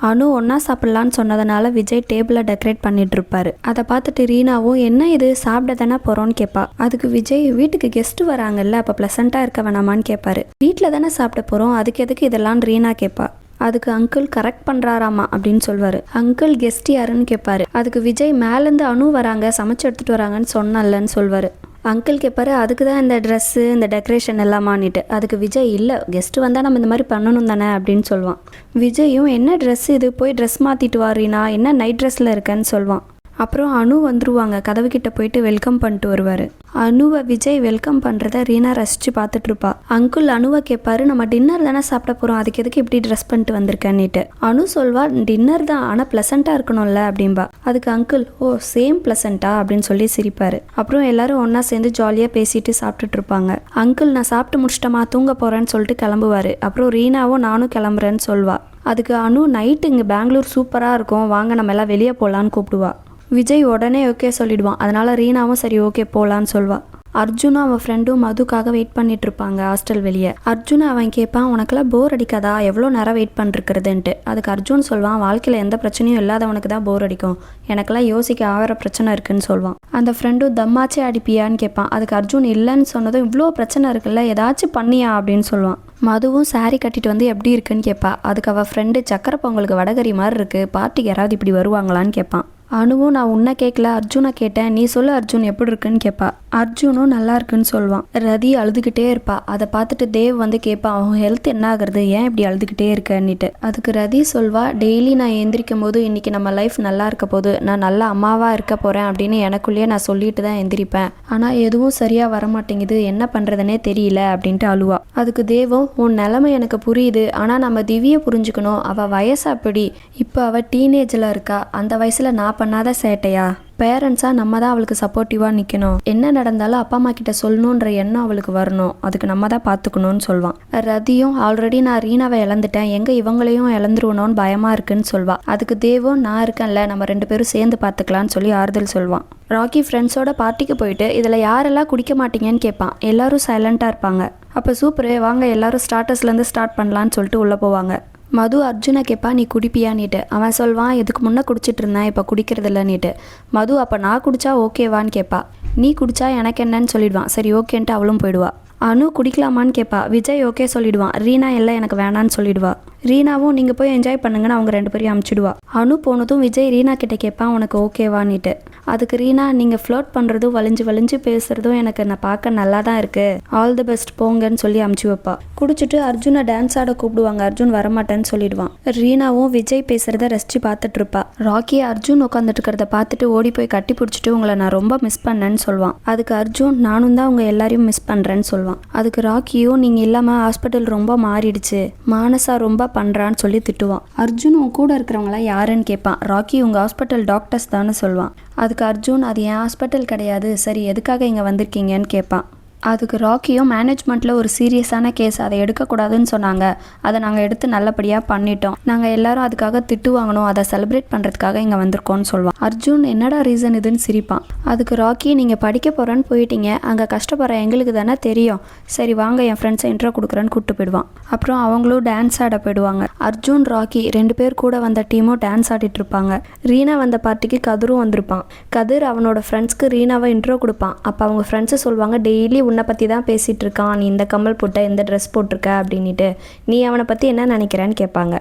அனு ஒன்றா சாப்பிட்லான்னு சொன்னதுனால விஜய் டேபிளை டெக்கரேட் பண்ணிட்டு இருப்பாரு. அதை பார்த்துட்டு ரீனாவும் என்ன இது சாப்பிட தானே போகிறோன்னு கேட்பா. அதுக்கு விஜய் வீட்டுக்கு கெஸ்ட்டு வராங்கல்ல, அப்போ ப்ளசண்ட்டாக இருக்க வேணாமான்னு கேட்பாரு. வீட்டில் தானே சாப்பிட போகிறோம், அதுக்கு எதுக்கு இதெல்லாம் ரீனா கேட்பா. அதுக்கு அங்கிள் கரெக்ட் பண்ணுறாராமா அப்படின்னு சொல்வார். அங்கிள் கெஸ்ட் யாருன்னு கேட்பாரு. அதுக்கு விஜய் மேலேருந்து அனு வராங்க, சமைச்சு எடுத்துகிட்டு வராங்கன்னு சொன்னல்லன்னு சொல்வார். அங்கிள் கேட்பாரு அதுக்கு தான் இந்த ட்ரெஸ்ஸு இந்த டெக்கரேஷன் எல்லாமான்னுட்டு. அதுக்கு விஜய் இல்லை கெஸ்ட்டு வந்தால் நம்ம இந்த மாதிரி பண்ணணும் தானே அப்படின்னு சொல்லுவான். விஜயும் என்ன ட்ரெஸ் இது, போய் ட்ரெஸ் மாற்றிட்டு வாரீனா, என்ன நைட் ட்ரெஸ்ஸில் இருக்கேன்னு சொல்லுவான். அப்புறம் அனு வந்துருவாங்க, கதவுக்கிட்ட போயிட்டு வெல்கம் பண்ணிட்டு வருவார். அனுவை விஜய் வெல்கம் பண்ணுறத ரீனா ரசித்து பார்த்துட்ருப்பா. அங்குள் அனுவை கேட்பாரு நம்ம டின்னர் தானே சாப்பிட போகிறோம், அதுக்கு எதுக்கு இப்படி ட்ரெஸ் பண்ணிட்டு வந்திருக்கேன்னுட்டு. அனு சொல்வா டின்னர் தான் ஆனால் ப்ளசண்ட்டாக இருக்கணும்ல அப்படின்பா. அதுக்கு அங்கிள் ஓ சேம் ப்ளசண்ட்டா அப்படின்னு சொல்லி சிரிப்பார். அப்புறம் எல்லாரும் ஒன்றா சேர்ந்து ஜாலியாக பேசிட்டு சாப்பிட்டுட்டு இருப்பாங்க. அங்கிள் நான் சாப்பிட்டு முடிச்சிட்டமா தூங்க போகிறேன்னு சொல்லிட்டு கிளம்புவார். அப்புறம் ரீனாவும் நானும் கிளம்புறேன்னு சொல்வா. அதுக்கு அனு நைட்டு இங்கே பெங்களூர் சூப்பராக இருக்கும், வாங்க நம்ம எல்லாம் வெளியே போகலான்னு கூப்பிடுவா. விஜய் உடனே ஓகே சொல்லிடுவான். அதனால் ரீனாவும் சரி ஓகே போகலான்னு சொல்வா. அர்ஜுனும் அவன் ஃப்ரெண்டும் மதுக்காக வெயிட் பண்ணிட்டு இருப்பாங்க ஹாஸ்டல் வெளியே. அர்ஜுன் அவன் கேட்பான் உனக்கெல்லாம் போர் அடிக்காதா, எவ்வளோ நேரம் வெயிட் பண்ணிருக்கிறதுன்ட்டு. அதுக்கு அர்ஜுன் சொல்வான் வாழ்க்கையில் எந்த பிரச்சனையும் இல்லாதவனுக்கு தான் போர் அடிக்கும், எனக்கெல்லாம் யோசிக்க ஆகிற பிரச்சனை இருக்குன்னு சொல்வான். அந்த ஃப்ரெண்டும் தம்மாச்சே அடிப்பியான்னு கேட்பான். அதுக்கு அர்ஜுன் இல்லைன்னு சொன்னதும் இவ்வளோ பிரச்சனை இருக்குல்ல ஏதாச்சும் பண்ணியா அப்படின்னு சொல்லுவான். மதுவும் சாரி கட்டிட்டு வந்து எப்படி இருக்குன்னு கேட்பா. அதுக்கு அவள் ஃப்ரெண்டு சக்கரை பொங்கலுக்கு வடகரி மாதிரி இருக்குது, பார்ட்டிக்கு யாராவது இப்படி வருவாங்களான்னு கேட்பான். அனுவும் நான் உன்னை கேட்கல அர்ஜுனை கேட்டேன், நீ சொல்லு அர்ஜுன் எப்படி இருக்குன்னு கேட்பா. அர்ஜுனும் நல்லா இருக்குன்னு சொல்லுவான். ரதி அழுதுகிட்டே இருப்பா. அதை பார்த்துட்டு தேவ் வந்து கேட்பான் அவன் ஹெல்த் என்ன ஆகுறது, ஏன் இப்படி அழுதுகிட்டே இருக்கன்னுட்டு. அதுக்கு ரதி சொல்வா டெய்லி நான் எந்திரிக்கும் போது இன்னைக்கு நம்ம லைஃப் நல்லா இருக்க போது, நான் நல்ல அம்மாவாக இருக்க போகிறேன் அப்படின்னு எனக்குள்ளேயே நான் சொல்லிட்டு தான் எந்திரிப்பேன், ஆனால் எதுவும் சரியாக வரமாட்டேங்குது, என்ன பண்ணுறதுனே தெரியல அப்படின்ட்டு அழுவா. அதுக்கு தேவும் உன் நிலைமை எனக்கு புரியுது, ஆனால் நம்ம திவ்யை புரிஞ்சுக்கணும், அவள் வயசு அப்படி, இப்போ அவள் டீனேஜில் இருக்கா, அந்த வயசில் நான் பண்ணாத சேட்டையா, பேரண்ட்ஸாக நம்ம தான் அவளுக்கு சப்போர்ட்டிவாக நிற்கணும், என்ன நடந்தாலும் அப்பா அம்மா கிட்ட சொல்லணுன்ற எண்ணம் அவளுக்கு வரணும், அதுக்கு நம்ம தான் பார்த்துக்கணும்னு சொல்வான். ரதியும் ஆல்ரெடி நான் ரீனாவை இழந்துட்டேன், எங்கே இவங்களையும் இழந்துருவணும்னு பயமாக இருக்குன்னு சொல்வா. அதுக்கு தேவும் நான் இருக்கேன்ல நம்ம 2 பேரும் சேர்ந்து பார்த்துக்கலான்னு சொல்லி ஆறுதல் சொல்வான். ராக்கி ஃப்ரெண்ட்ஸோட பார்ட்டிக்கு போயிட்டு இதில் யாரெல்லாம் குடிக்க மாட்டீங்கன்னு கேட்பான். எல்லாரும் சைலண்ட்டாக இருப்பாங்க. அப்போ சூப்பரே வாங்க எல்லாரும் ஸ்டார்டர்ஸ்லேருந்து ஸ்டார்ட் பண்ணலான்னு சொல்லிட்டு உள்ளே போவாங்க. மது அர்ஜுனை கேட்பா நீ குடிப்பியான்னுட்டு. அவன் சொல்வான் இதுக்கு முன்னே குடிச்சிட்டு இருந்தேன் இப்போ குடிக்கிறது இல்லைன்னுட்டு. மது அப்போ நான் குடிச்சா ஓகேவான்னு கேட்பா. நீ குடிச்சா எனக்கு என்னன்னு சொல்லிடுவான். சரி ஓகேன்ட்டு அவளும் போயிடுவா. அனு குடிக்கலாமான்னு கேட்பா. விஜய் ஓகே சொல்லிடுவான். ரீனா எல்லாம் எனக்கு வேணான்னு சொல்லிடுவா. ரீனாவும் நீங்கள் போய் என்ஜாய் பண்ணுங்கன்னு அவங்க 2 பேரையும் அமுச்சிடுவா. அனு போனதும் விஜய் ரீனா கிட்ட கேட்பான் உனக்கு ஓகேவான்னுட்டு. அதுக்கு ரீனா நீங்கள் ஃப்ளோட் பண்ணுறதும் வலிஞ்சு பேசுகிறதும் எனக்கு நான் பார்க்க நல்லா தான் இருக்குது, ஆல் தி பெஸ்ட் போங்கன்னு சொல்லி அமுச்சு வைப்பா. குடிச்சிட்டு அர்ஜுனை டான்ஸ் ஆட கூப்பிடுவாங்க. அர்ஜுன் வரமாட்டேன்னு சொல்லிடுவான். ரீனாவும் விஜய் பேசுகிறத ரசித்து பார்த்துட்டு இருப்பா. ராக்கி அர்ஜுன் உட்காந்துட்டு இருக்கிறத பார்த்துட்டு ஓடி போய் கட்டி பிடிச்சிட்டு உங்களை நான் ரொம்ப மிஸ் பண்ணேன்னு சொல்லுவான். அதுக்கு அர்ஜுன் நானும் தான் உங்கள் எல்லாரையும் மிஸ் பண்ணுறேன்னு சொல்லுவான். அதுக்கு ராக்கியும் நீங்கள் இல்லாமல் ஹாஸ்பிட்டல் ரொம்ப மாறிடுச்சு, மானசா ரொம்ப பண்ணுறான்னு சொல்லி திட்டுவான். அர்ஜுன் உன் கூட இருக்கிறவங்களாம் யாருன்னு கேட்பான். ராக்கி உங்கள் ஹாஸ்பிட்டல் டாக்டர்ஸ் தானே சொல்லுவான். அதுக்கு அர்ஜுன் அது என் ஹாஸ்பிட்டல் கிடையாது, சரி எதுக்காக இங்கே வந்திருக்கீங்கன்னு கேட்பான். அதுக்கு ராக்கியும் மேனேஜ்மெண்ட்டில் ஒரு சீரியஸான கேஸ், அதை எடுக்கக்கூடாதுன்னு சொன்னாங்க, அதை நாங்கள் எடுத்து நல்லபடியாக பண்ணிட்டோம், நாங்கள் எல்லாரும் அதுக்காக திட்டு வாங்கணும், அதை செலிப்ரேட் பண்ணுறதுக்காக இங்கே வந்திருக்கோன்னு சொல்லுவான். அர்ஜுன் என்னடா ரீசன் இதுன்னு சிரிப்பான். அதுக்கு ராக்கி நீங்கள் படிக்க போகிறேன்னு போயிட்டீங்க, அங்கே கஷ்டப்படுற எங்களுக்கு தானே தெரியும், சரி வாங்க என் ஃப்ரெண்ட்ஸை இன்ட்ரோ கொடுக்குறேன்னு கூப்பிட்டு போயிடுவான். அப்புறம் அவங்களும் டான்ஸ் ஆட போயிடுவாங்க. அர்ஜுன் ராக்கி 2 பேர் கூட வந்த டீமும் டான்ஸ் ஆடிட்டு இருப்பாங்க. ரீனா வந்த பார்ட்டிக்கு கதிரும் வந்திருப்பான். கதிர் அவனோட ஃப்ரெண்ட்ஸ்க்கு ரீனாவை இன்ட்ரோ கொடுப்பான். அப்போ அவங்க ஃப்ரெண்ட்ஸு சொல்லுவாங்க டெய்லி உன்னை பற்றி தான் பேசிகிட்டு இருக்கான், நீ இந்த கம்மல் போட்ட இந்த ட்ரெஸ் போட்டிருக்க அப்படின்ட்டு, நீ அவனை பற்றி என்ன நினைக்கிறேன்னு கேட்பாங்க.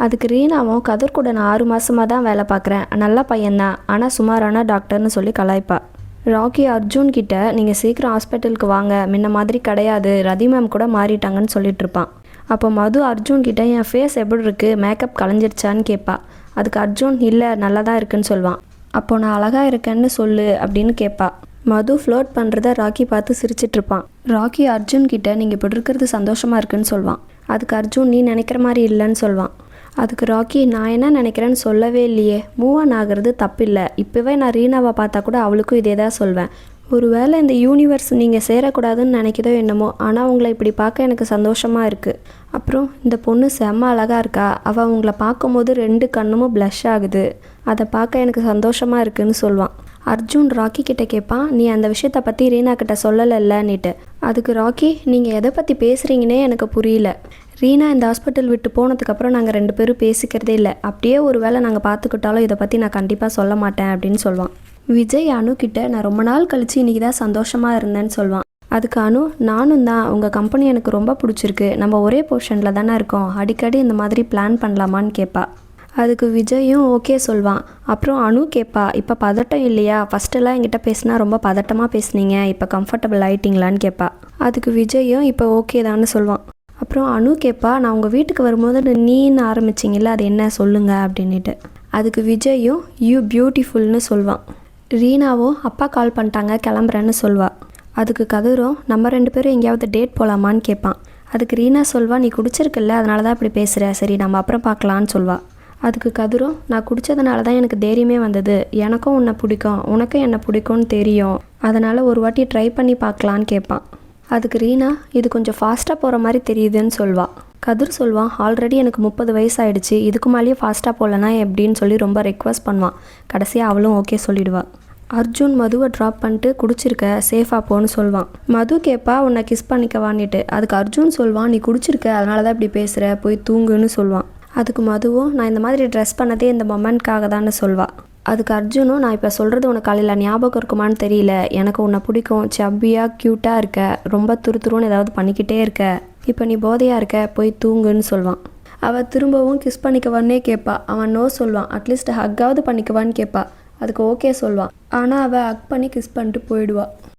அதுக்கு ரீனாவும் கதிர் கூட நான் 6 மாதமாக தான் வேலை பார்க்குறேன், நல்ல பையன்தான், ஆனால் சுமாரான டாக்டர்னு சொல்லி கலாய்ப்பா. ராக்கி அர்ஜுன் கிட்ட நீங்கள் சீக்கிரம் ஹாஸ்பிட்டலுக்கு வாங்க, முன்ன மாதிரி கிடையாது, ரதி மேம் கூட மாறிட்டாங்கன்னு சொல்லிட்டு இருப்பான். அப்போ மது அர்ஜுன் கிட்ட என் ஃபேஸ் எப்படி இருக்குது, மேக்கப் கலைஞ்சிருச்சான்னு கேட்பா. அதுக்கு அர்ஜுன் இல்லை நல்லா தான் இருக்குன்னு சொல்லுவான். அப்போ நான் அழகாக இருக்கேன்னு சொல்லு அப்படின்னு கேட்பா. மது ஃப்ளோட் பண்ணுறத ராக்கி பார்த்து சிரிச்சிட்ருப்பான். ராக்கி அர்ஜுன் கிட்ட நீங்கள் இப்படி இருக்கிறது சந்தோஷமாக இருக்குன்னு சொல்லுவான். அதுக்கு அர்ஜுன் நீ நினைக்கிற மாதிரி இல்லைன்னு சொல்லுவான். அதுக்கு ராக்கி நான் என்ன நினைக்கிறேன்னு சொல்லவே இல்லையே, மூவ் ஆன் ஆகிறது தப்பில்லை, இப்போவே நான் ரீனாவை பார்த்தா கூட அவளுக்கும் இதே தான் சொல்வேன், ஒருவேளை இந்த யூனிவர்ஸ் நீங்கள் சேரக்கூடாதுன்னு நினைக்கிதோ என்னமோ, ஆனால் உங்களை இப்படி பார்க்க எனக்கு சந்தோஷமாக இருக்குது. அப்புறம் இந்த பொண்ணு செம்ம அழகாக இருக்கா, அவள் உங்களை பார்க்கும்போது 2 கண்ணுமும் ப்ளஷ் ஆகுது, அதை பார்க்க எனக்கு சந்தோஷமாக இருக்குதுன்னு சொல்லுவான். அர்ஜுன் ராக்கி கிட்ட கேட்பான் நீ அந்த விஷயத்தை பற்றி ரீனா கிட்ட சொல்லலைன்னுட்டு. அதுக்கு ராக்கி நீங்கள் எதை பற்றி பேசுகிறீங்கன்னே எனக்கு புரியல, ரீனா இந்த ஹாஸ்பிட்டல் விட்டு போனதுக்கப்புறம் நாங்கள் 2 பேரும் பேசிக்கிறதே இல்லை. அப்படியே ஒரு வேளை நாங்கள் பார்த்துக்கிட்டாலும் இதை பற்றி நான் கண்டிப்பாக சொல்ல மாட்டேன் அப்படின்னு சொல்லுவான். விஜய் அனுக்கிட்ட நான் ரொம்ப நாள் கழித்து இன்றைக்கி தான் சந்தோஷமாக இருந்தேன்னு சொல்லுவான். அதுக்கு அனு, நானும் தான், உங்கள் கம்பெனி எனக்கு ரொம்ப பிடிச்சிருக்கு, நம்ம ஒரே பொசிஷனில் தானே இருக்கோம், அடிக்கடி இந்த மாதிரி பிளான் பண்ணலாமான்னு கேட்பா. அதுக்கு விஜயும் ஓகே சொல்வான். அப்புறம் அனு கேட்பா, இப்போ பதட்டம் இல்லையா, ஃபஸ்ட்டெல்லாம் என்கிட்ட பேசினா ரொம்ப பதட்டமாக பேசுனீங்க, இப்போ கம்ஃபர்டபுள் ஆகிட்டிங்களான்னு கேட்பா. அதுக்கு விஜயும் இப்போ ஓகே தான்னு சொல்வான். அப்புறம் அனு கேட்பா, நான் உங்கள் வீட்டுக்கு வரும்போது நீன்னு ஆரம்பிச்சிங்கல்ல, அது என்ன சொல்லுங்க அப்படின்ட்டு. அதுக்கு விஜயும் யூ பியூட்டிஃபுல்னு சொல்வான். ரீனாவோ அப்பா கால் பண்ணிட்டாங்க கிளம்புறேன்னு சொல்வா. அதுக்கு கதிரும் நம்ம 2 பேரும் எங்கேயாவது டேட் போகலாமான்னு கேட்பான். அதுக்கு ரீனா சொல்வா, நீ குடிச்சிருக்கல அதனால தான் இப்படி பேசுகிற, சரி நம்ம அப்புறம் பார்க்கலான்னு சொல்வா. அதுக்கு கதிரும், நான் குடித்ததுனால தான் எனக்கு தைரியமே வந்தது, எனக்கும் உன்னை பிடிக்கும், உனக்கும் என்னை பிடிக்கும்னு தெரியும், அதனால் ஒரு வாட்டி ட்ரை பண்ணி பார்க்கலான்னு கேட்பான். அதுக்கு ரீனா, இது கொஞ்சம் ஃபாஸ்ட்டாக போகிற மாதிரி தெரியுதுன்னு சொல்வா. கதிர் சொல்வான், ஆல்ரெடி எனக்கு 30 வயசு ஆகிடுச்சு, இதுக்கு மேலேயே ஃபாஸ்ட்டாக போகலன்னா எப்படின்னு சொல்லி ரொம்ப ரெக்வஸ்ட் பண்ணுவான். கடைசியாக அவளும் ஓகே சொல்லிடுவா. அர்ஜுன் மதுவை ட்ராப் பண்ணிட்டு குடிச்சிருக்க, சேஃபாக போன்னு சொல்வான். மது கேட்பா, உன்னை கிஸ் பண்ணிக்கவான்னுட்டு. அதுக்கு அர்ஜுன் சொல்வான், நீ குடிச்சிருக்க அதனால தான் இப்படி பேசுகிற, போய் தூங்குன்னு சொல்வான். அதுக்கு மதுவும், நான் இந்த மாதிரி ட்ரெஸ் பண்ணதே இந்த மொமெண்ட்காக தான்னு சொல்வா. அதுக்கு அர்ஜுனும், நான் இப்போ சொல்கிறது உனக்கு காலையில் ஞாபகம் இருக்குமான்னு தெரியல, எனக்கு உன்னை பிடிக்கும், சப்பியாக க்யூட்டாக இருக்க, ரொம்ப துருன்னு ஏதாவது பண்ணிக்கிட்டே இருக்க, இப்போ நீ போதையாக இருக்க, போய் தூங்குன்னு சொல்வான். அவள் திரும்பவும் கிஸ் பண்ணிக்கவான்னே கேட்பா. அவன் நோ சொல்வான். அட்லீஸ்ட் ஹக்காவது பண்ணிக்கவான்னு கேட்பா. அதுக்கு ஓகே சொல்வான். ஆனால் அவள் ஹக் பண்ணி கிஸ் பண்ணிட்டு போயிடுவா.